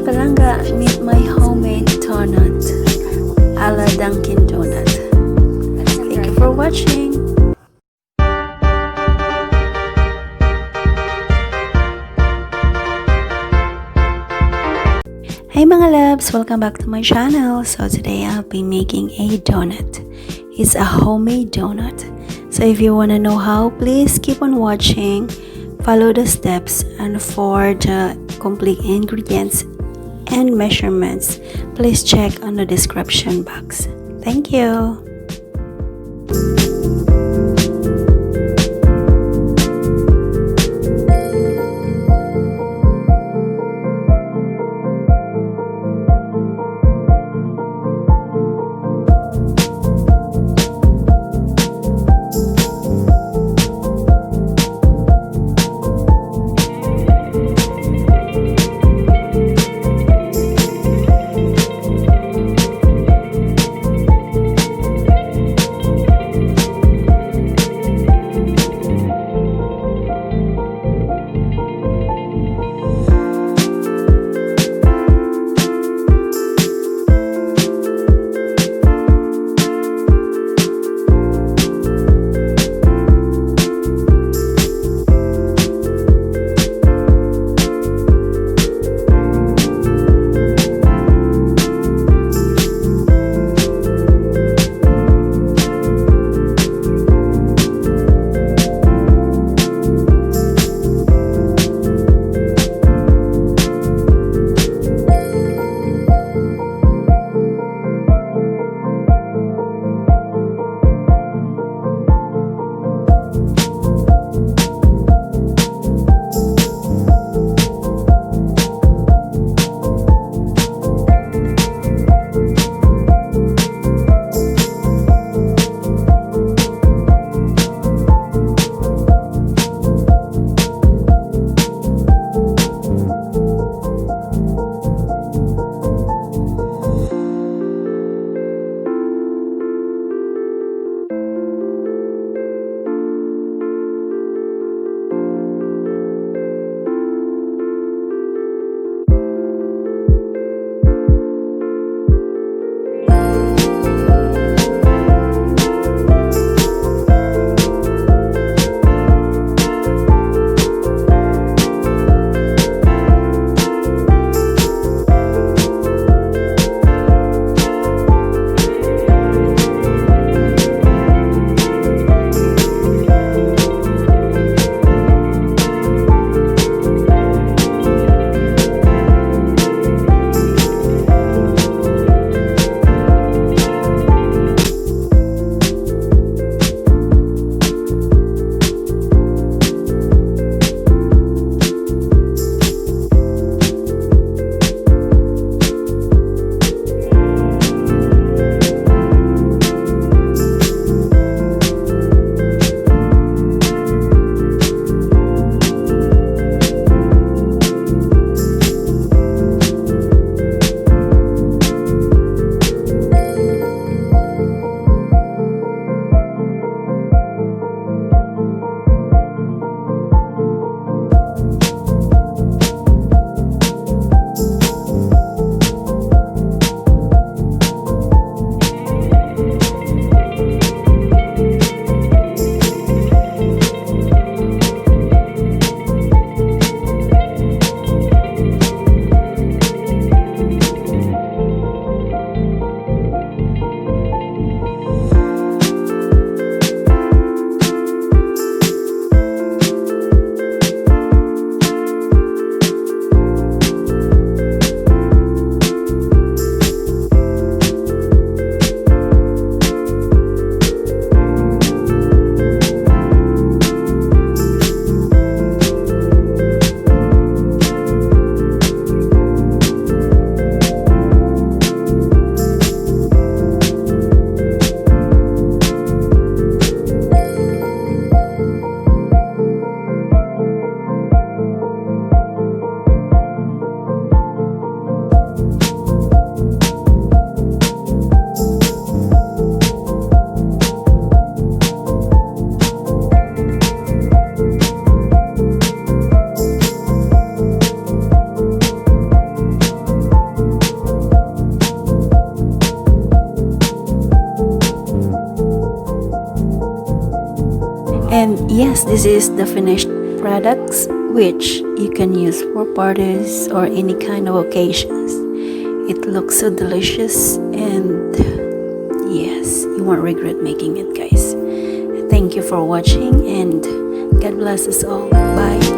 palangga, meet my homemade donut a la Dunkin donut. Thank you for watching. Hey mga loves, welcome back to my channel. So today I'll be making a donut. It's a homemade donut. So if you want to know how, please keep on watching, follow the steps, and for the complete ingredients and measurements, please check on the description box. Thank you. And yes, this is the finished products which you can use for parties or any kind of occasions. It looks so delicious, and yes, you won't regret making it, guys. Thank you for watching, and God bless us all. Bye.